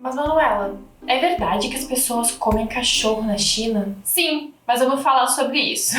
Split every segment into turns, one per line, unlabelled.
Mas Manuela, é verdade que as pessoas comem cachorro na China? Sim, mas eu vou falar sobre isso.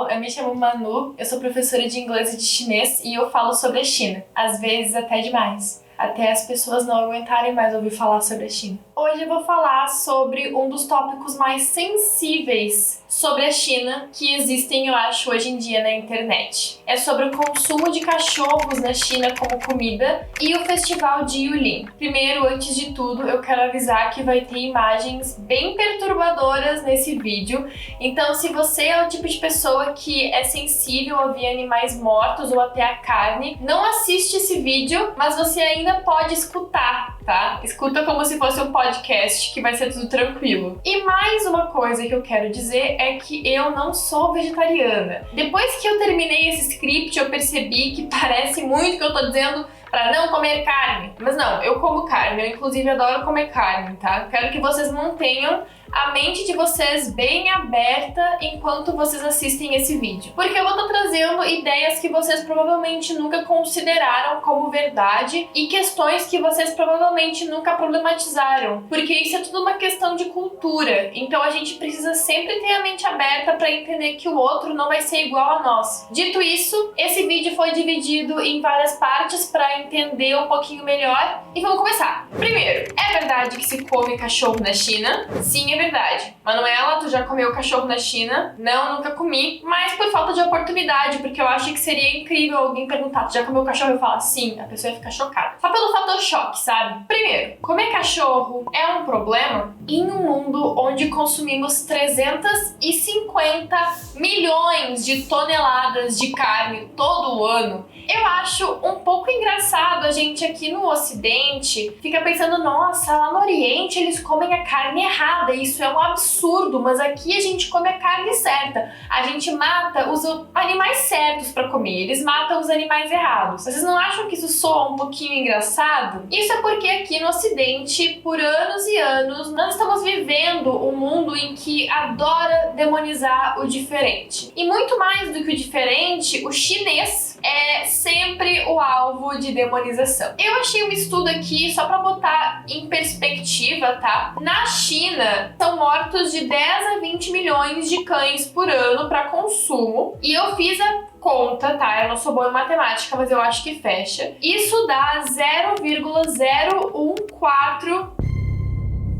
Eu me chamo Manu, eu sou professora de inglês e de chinês e eu falo sobre a China, às vezes até demais, até as pessoas não aguentarem mais ouvir falar sobre a China. Hoje eu vou falar sobre um dos tópicos mais sensíveis sobre a China que existem, eu acho, hoje em dia na internet. É sobre o consumo de cachorros na China como comida e o festival de Yulin. Primeiro, antes de tudo, eu quero avisar que vai ter imagens bem perturbadoras nesse vídeo. Então, se você é o tipo de pessoa que é sensível a ver animais mortos ou até a carne, não assiste esse vídeo, mas você ainda pode escutar, tá? Escuta como se fosse um podcast, que vai ser tudo tranquilo. E mais uma coisa que eu quero dizer é que eu não sou vegetariana. Depois que eu terminei esse script, eu percebi que parece muito que eu tô dizendo pra não comer carne. Mas não, eu como carne, eu inclusive adoro comer carne, tá? Quero que vocês mantenham a mente de vocês bem aberta enquanto vocês assistem esse vídeo. Porque eu vou estar trazendo ideias que vocês provavelmente nunca consideraram como verdade e questões que vocês provavelmente nunca problematizaram. Porque isso é tudo uma questão de cultura. Então a gente precisa sempre ter a mente aberta para entender que o outro não vai ser igual a nós. Dito isso, esse vídeo foi dividido em várias partes para entender um pouquinho melhor. E vamos começar. Primeiro, é verdade que se come cachorro na China? Sim, é verdade. Manuela, tu já comeu cachorro na China? Não, nunca comi, mas por falta de oportunidade, porque eu acho que seria incrível alguém perguntar, tu já comeu cachorro? Eu falar sim, a pessoa ia ficar chocada. Só pelo fator choque, sabe? Primeiro, comer cachorro é um problema em um mundo onde consumimos 350 milhões de toneladas de carne todo ano. Eu acho um pouco engraçado a gente aqui no Ocidente fica pensando, nossa, lá no Oriente eles comem a carne errada, isso é um absurdo, mas aqui a gente come a carne certa. A gente mata os animais certos para comer, eles matam os animais errados. Vocês não acham que isso soa um pouquinho engraçado? Isso é porque aqui no Ocidente, por anos e anos, nós estamos vivendo um mundo em que adora demonizar o diferente. E muito mais do que o diferente, o chinês é sempre o alvo de demonização. Eu achei um estudo aqui só pra botar em perspectiva, tá? Na China, são mortos de 10 a 20 milhões de cães por ano pra consumo. E eu fiz a conta, tá? Eu não sou boa em matemática, mas eu acho que fecha. Isso dá 0,014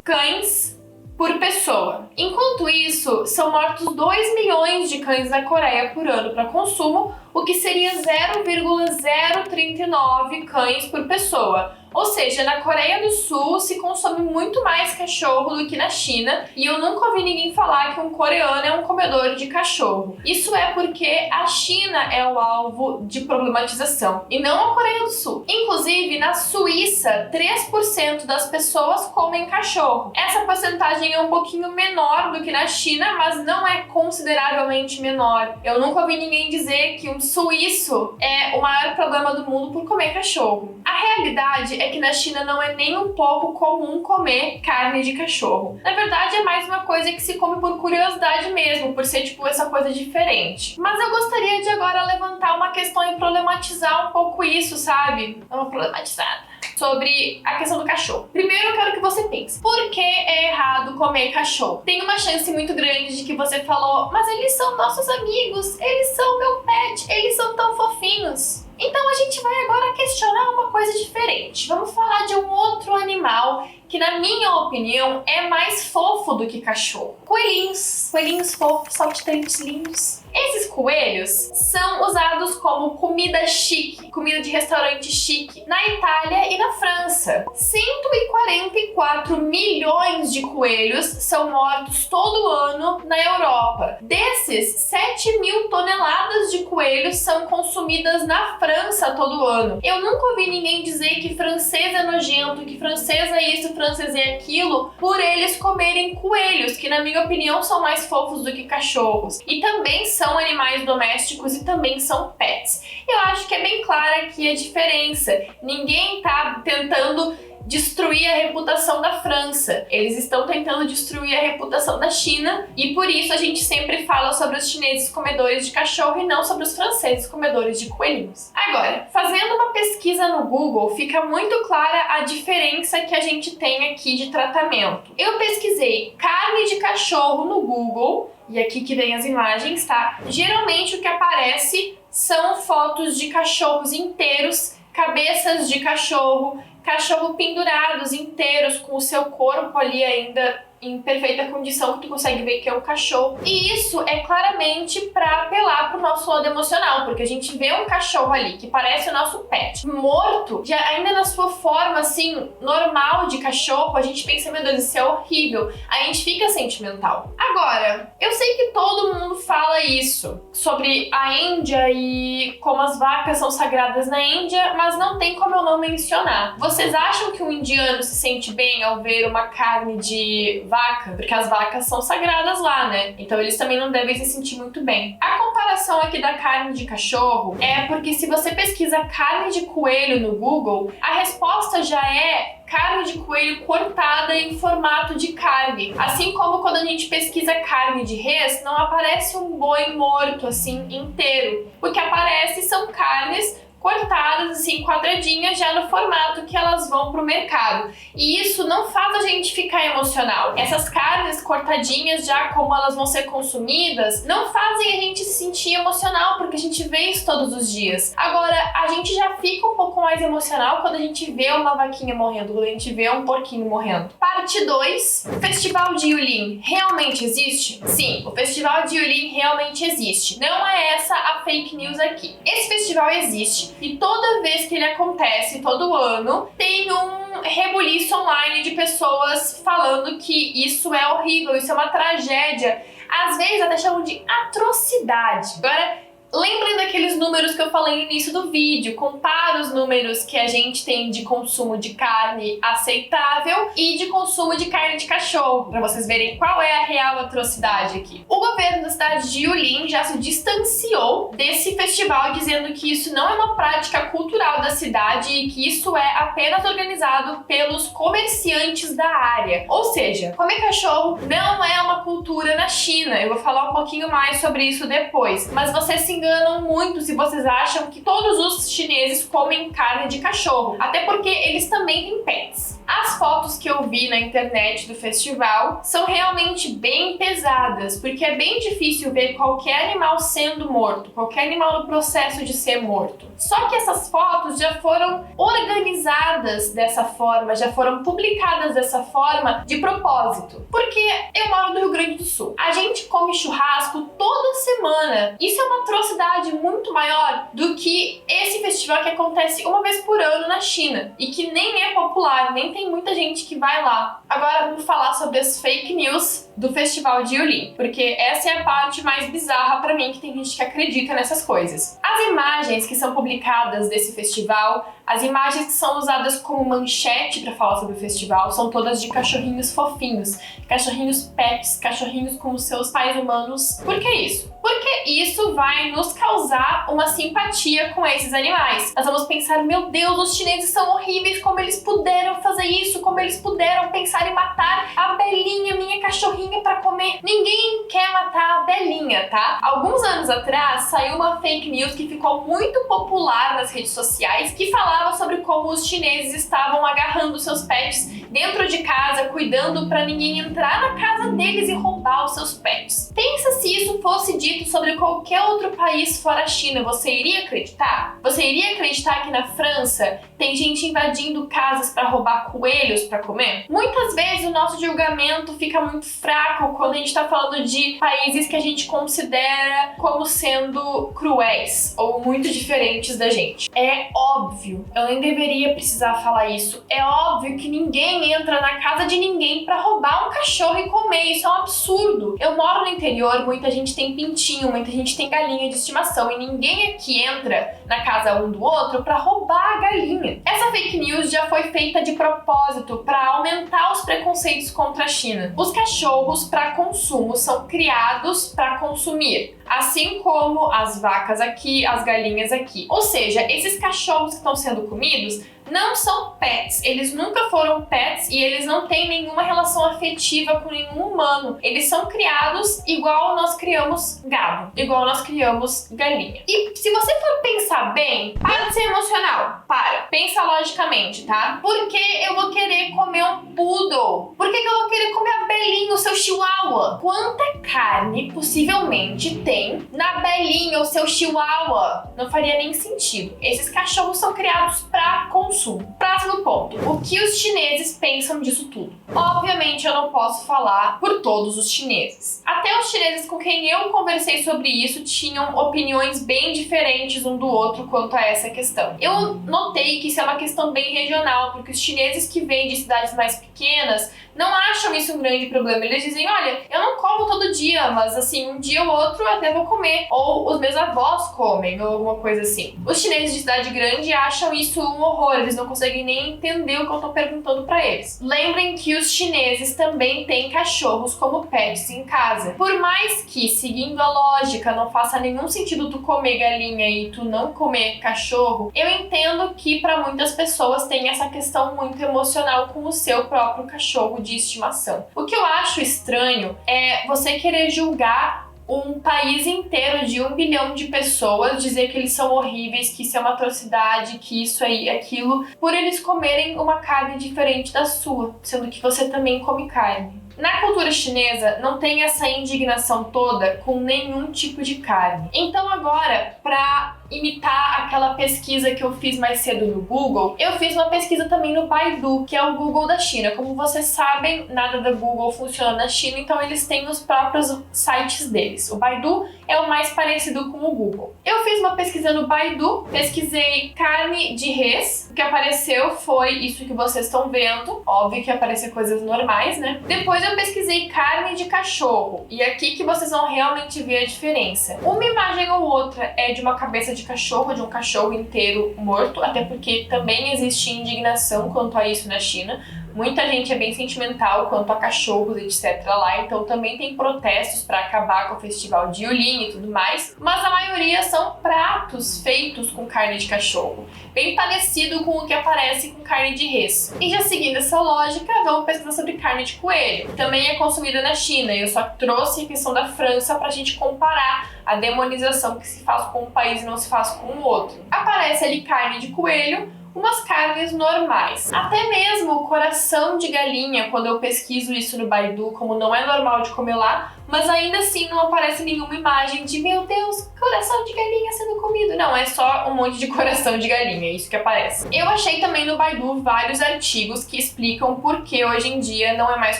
cães por pessoa. Enquanto isso, são mortos 2 milhões de cães na Coreia por ano para consumo, o que seria 0,039 cães por pessoa. Ou seja, na Coreia do Sul se consome muito mais cachorro do que na China, e eu nunca ouvi ninguém falar que um coreano é um comedor de cachorro. Isso é porque a China é o alvo de problematização, e não a Coreia do Sul. Inclusive, na Suíça, 3% das pessoas comem cachorro. Essa porcentagem é um pouquinho menor do que na China, mas não é consideravelmente menor. Eu nunca ouvi ninguém dizer que um suíço é o maior problema do mundo por comer cachorro. A realidade é que na China não é nem um pouco comum comer carne de cachorro. Na verdade, é mais uma coisa que se come por curiosidade mesmo, por ser tipo essa coisa diferente. Mas eu gostaria de agora levantar uma questão e problematizar um pouco isso, sabe? Uma problematizada sobre a questão do cachorro. Primeiro eu quero que você pense, por que é errado comer cachorro? Tem uma chance muito grande de que você falou, mas eles são nossos amigos, eles são meu pet, eles são tão fofinhos. Então a gente vai agora questionar uma coisa diferente. Vamos falar de um outro animal que, na minha opinião, é mais fofo do que cachorro. Coelhinhos. Coelhinhos fofos, saltitante lindos. Esses coelhos são usados como comida chique, comida de restaurante chique, na Itália e na França. 144 milhões de coelhos são mortos todo ano na Europa. Desses, 7 mil toneladas de coelhos são consumidas na França todo ano. Eu nunca ouvi ninguém dizer que francês é nojento, que francês é isso, francês é aquilo, por eles comerem coelhos, que na minha opinião são mais fofos do que cachorros. E também são animais domésticos e também são pets. Eu acho que é bem clara aqui a diferença. Ninguém tá tentando destruir a reputação da França. Eles estão tentando destruir a reputação da China e por isso a gente sempre fala sobre os chineses comedores de cachorro e não sobre os franceses comedores de coelhinhos. Agora, fazendo uma pesquisa no Google, fica muito clara a diferença que a gente tem aqui de tratamento. Eu pesquisei carne de cachorro no Google, e aqui que vem as imagens, tá? Geralmente o que aparece são fotos de cachorros inteiros, cabeças de cachorro, cachorro pendurados inteiros com o seu corpo ali ainda em perfeita condição, que tu consegue ver que é um cachorro. E isso é claramente para apelar pro nosso lado emocional, porque a gente vê um cachorro ali que parece o nosso pet morto, já ainda na sua forma assim normal de cachorro, a gente pensa, meu Deus, isso é horrível. A gente fica sentimental. Agora, eu sei que todo mundo fala isso sobre a Índia e como as vacas são sagradas na Índia, mas não tem como eu não mencionar. Vocês acham que um indiano se sente bem ao ver uma carne de vaca? Porque as vacas são sagradas lá, né? Então eles também não devem se sentir muito bem. A comparação aqui da carne de cachorro é porque se você pesquisa carne de coelho no Google, a resposta já é carne de coelho cortada em formato de carne. Assim como quando a gente pesquisa carne de res, não aparece um boi morto assim inteiro. O que aparece são carnes cortadas assim, quadradinhas, já no formato que elas vão pro mercado. E isso não faz a gente ficar emocional. Essas carnes cortadinhas, já como elas vão ser consumidas, não fazem a gente se sentir emocional, porque a gente vê isso todos os dias. Agora, a gente já fica um pouco mais emocional quando a gente vê uma vaquinha morrendo, quando a gente vê um porquinho morrendo. Parte 2. O Festival de Yulin realmente existe? Sim, o Festival de Yulin realmente existe. Não é essa a fake news aqui. Esse festival existe. E toda vez que ele acontece, todo ano, tem um rebuliço online de pessoas falando que isso é horrível, isso é uma tragédia. Às vezes até chamam de atrocidade. Agora, lembrem daqueles números que eu falei no início do vídeo. Compara os números que a gente tem de consumo de carne aceitável e de consumo de carne de cachorro, para vocês verem qual é a real atrocidade aqui. O governo da cidade de Yulin já se distanciou desse festival, dizendo que isso não é uma prática cultural da cidade e que isso é apenas organizado pelos comerciantes da área. Ou seja, comer cachorro não é uma cultura na China. Eu vou falar um pouquinho mais sobre isso depois, mas vocês se enganam muito se vocês acham que todos os chineses comem carne de cachorro, até porque eles também têm pets. As fotos que eu vi na internet do festival são realmente bem pesadas, porque é bem difícil ver qualquer animal sendo morto, qualquer animal no processo de ser morto. Só que essas fotos já foram organizadas dessa forma, já foram publicadas dessa forma de propósito. Porque eu moro no Rio Grande do Sul. A gente come churrasco toda semana. Isso é uma atrocidade muito maior do que esse festival que acontece uma vez por ano na China e que nem é popular, nem tem muita gente que vai lá. Agora vamos falar sobre as fake news do Festival de Yulin, porque essa é a parte mais bizarra pra mim, que tem gente que acredita nessas coisas. As imagens que são publicadas desse festival, as imagens que são usadas como manchete para falar sobre o festival, são todas de cachorrinhos fofinhos, cachorrinhos pets, cachorrinhos com os seus pais humanos. Por que isso? Porque isso vai nos causar uma simpatia com esses animais. Nós vamos pensar, meu Deus, os chineses são horríveis, como eles puderam fazer isso, como eles puderam pensar em matar a Belinha, minha cachorrinha, para comer. Ninguém quer matar a Belinha, tá? Alguns anos atrás saiu uma fake news que ficou muito popular nas redes sociais, que falava sobre como os chineses estavam agarrando seus pets dentro de casa, cuidando para ninguém entrar na casa deles e roubar os seus pets. Pensa se isso fosse dito sobre qualquer outro país fora a China, você iria acreditar? Você iria acreditar que na França tem gente invadindo casas para roubar coelhos para comer? Muitas vezes o nosso julgamento fica muito fraco quando a gente está falando de países que a gente considera como sendo cruéis ou muito diferentes da gente. É óbvio, eu nem deveria precisar falar isso, é óbvio que ninguém entra na casa de ninguém para roubar um cachorro e comer, isso é um absurdo. Eu moro no interior, muita gente tem pintinho, muita gente tem galinha de estimação e ninguém aqui entra na casa um do outro para roubar a galinha. Essa fake news já foi feita de propósito para aumentar os preconceitos contra a China. Os cachorros para consumo são criados para consumir, assim como as vacas aqui, as galinhas aqui. Ou seja, esses cachorros que estão sendo comidos não são pets. Eles nunca foram pets e eles não têm nenhuma relação afetiva com nenhum humano. Eles são criados igual nós criamos gado, igual nós criamos galinha. E se você for pensar bem, para de ser emocional. Pensa logicamente, tá? Por que eu vou querer comer um poodle? Por que eu vou querer comer a Belinha, o seu chihuahua? Quanta carne possivelmente tem na Belinha, o seu chihuahua? Não faria nem sentido. Esses cachorros são criados para consumo. Próximo ponto. O que os chineses pensam disso tudo? Obviamente eu não posso falar por todos os chineses. Até os chineses com quem eu conversei sobre isso tinham opiniões bem diferentes um do outro quanto a essa questão. Eu notei que isso é uma questão bem regional, porque os chineses que vêm de cidades mais pequenas não acham isso um grande problema. Eles dizem, olha, eu não como todo dia, mas assim, um dia ou outro eu até vou comer. Ou os meus avós comem, ou alguma coisa assim. Os chineses de cidade grande acham isso um horror, eles não conseguem nem entender o que eu tô perguntando pra eles. Lembrem que os chineses também têm cachorros como pets em casa. Por mais que, seguindo a lógica, não faça nenhum sentido tu comer galinha e tu não comer cachorro, eu entendo que pra muitas pessoas tem essa questão muito emocional com o seu próprio cachorro de estimação. O que eu acho estranho é você querer julgar um país inteiro de 1 bilhão de pessoas, dizer que eles são horríveis, que isso é uma atrocidade, que isso aí, aquilo, por eles comerem uma carne diferente da sua, sendo que você também come carne. Na cultura chinesa, não tem essa indignação toda com nenhum tipo de carne. Então agora, pra imitar aquela pesquisa que eu fiz mais cedo no Google, eu fiz uma pesquisa também no Baidu, que é o Google da China. Como vocês sabem, nada da Google funciona na China, então eles têm os próprios sites deles. O Baidu é o mais parecido com o Google. Eu fiz uma pesquisa no Baidu, pesquisei carne de res, o que apareceu foi isso que vocês estão vendo, óbvio que aparecem coisas normais, né? Depois eu pesquisei carne de cachorro, e aqui que vocês vão realmente ver a diferença. Uma imagem ou outra é de uma cabeça de cachorro, de um cachorro inteiro morto, até porque também existe indignação quanto a isso na China. Muita gente é bem sentimental quanto a cachorros, etc. lá, então também tem protestos para acabar com o festival de Yulin e tudo mais, mas a maioria são pratos feitos com carne de cachorro, bem parecido com o que aparece com carne de res. E já seguindo essa lógica, vamos pesquisar sobre carne de coelho, que também é consumida na China, e eu só trouxe a questão da França para a gente comparar a demonização que se faz com um país e não se faz com o outro. Aparece ali carne de coelho, umas carnes normais. Até mesmo o coração de galinha, quando eu pesquiso isso no Baidu, como não é normal de comer lá, mas ainda assim não aparece nenhuma imagem de, meu Deus, coração de galinha sendo comido. Não, é só um monte de coração de galinha, é isso que aparece. Eu achei também no Baidu vários artigos que explicam por que hoje em dia não é mais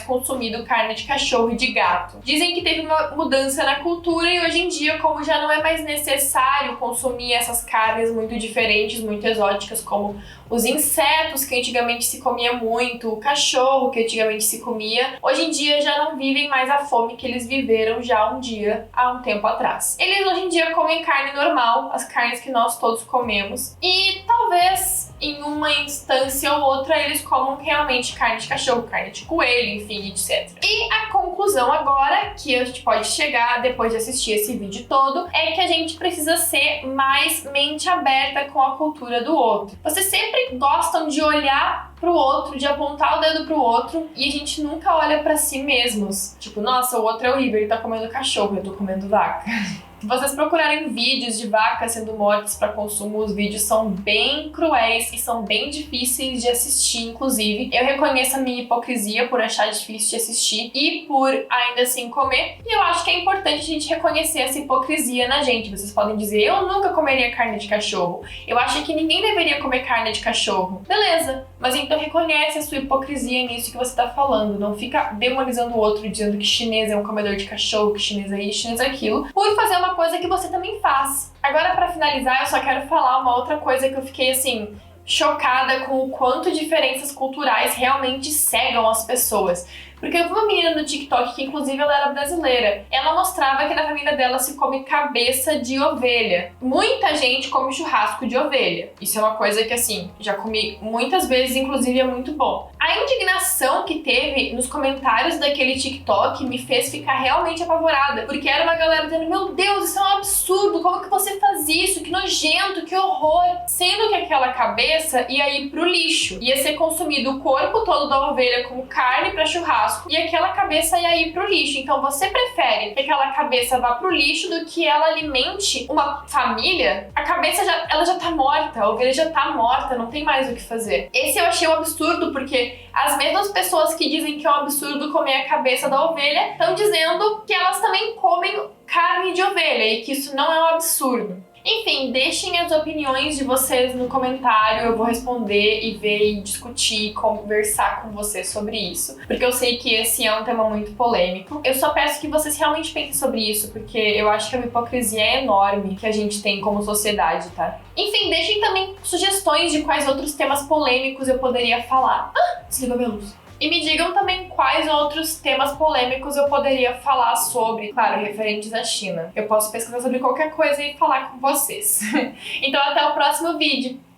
consumido carne de cachorro e de gato. Dizem que teve uma mudança na cultura e hoje em dia, como já não é mais necessário consumir essas carnes muito diferentes, muito exóticas, como os insetos que antigamente se comia muito, o cachorro que antigamente se comia, hoje em dia já não vivem mais a fome que eles viveram já um dia, há um tempo atrás. Eles hoje em dia comem carne normal, as carnes que nós todos comemos, e talvez em uma instância ou outra eles comam realmente carne de cachorro, carne de coelho, enfim, etc. E a conclusão agora, que a gente pode chegar depois de assistir esse vídeo todo, é que a gente precisa ser mais mente aberta com a cultura do outro. Vocês sempre gostam de olhar pro outro, de apontar o dedo pro outro, e a gente nunca olha pra si mesmos. Tipo, nossa, o outro é horrível, ele tá comendo cachorro, eu tô comendo vaca. Se vocês procurarem vídeos de vacas sendo mortas para consumo, os vídeos são bem cruéis e são bem difíceis de assistir, inclusive. Eu reconheço a minha hipocrisia por achar difícil de assistir e por ainda assim comer. E eu acho que é importante a gente reconhecer essa hipocrisia na gente. Vocês podem dizer, eu nunca comeria carne de cachorro. Eu acho que ninguém deveria comer carne de cachorro. Beleza, mas então reconhece a sua hipocrisia nisso que você tá falando. Não fica demonizando o outro, dizendo que chinês é um comedor de cachorro, que chinês é isso, chinês é aquilo, por fazer uma coisa que você também faz. Agora, pra finalizar, eu só quero falar uma outra coisa que eu fiquei, assim, chocada com o quanto diferenças culturais realmente cegam as pessoas. Porque eu vi uma menina no TikTok, que inclusive ela era brasileira, ela mostrava que na família dela se come cabeça de ovelha. Muita gente come churrasco de ovelha. Isso é uma coisa que, assim, já comi muitas vezes, inclusive é muito bom. A indignação que teve nos comentários daquele TikTok me fez ficar realmente apavorada, porque era uma galera dizendo: meu Deus, isso é um absurdo, como que você faz isso? Que nojento, que horror! Sendo que aquela cabeça ia ir pro lixo, ia ser consumido o corpo todo da ovelha como carne para churrasco, e aquela cabeça ia ir pro lixo. Então você prefere que aquela cabeça vá pro lixo do que ela alimente uma família? A cabeça ela já tá morta, a ovelha já tá morta, não tem mais o que fazer. Esse eu achei um absurdo, porque as mesmas pessoas que dizem que é um absurdo comer a cabeça da ovelha estão dizendo que elas também comem carne de ovelha e que isso não é um absurdo. Enfim, deixem as opiniões de vocês no comentário, eu vou responder e ver e discutir, conversar com vocês sobre isso, porque eu sei que esse é um tema muito polêmico. Eu só peço que vocês realmente pensem sobre isso, porque eu acho que a hipocrisia é enorme que a gente tem como sociedade, tá? Enfim, deixem também sugestões de quais outros temas polêmicos eu poderia falar. Desligou minha luz. E me digam também quais outros temas polêmicos eu poderia falar sobre, claro, referentes à China. Eu posso pesquisar sobre qualquer coisa e falar com vocês. Então até o próximo vídeo.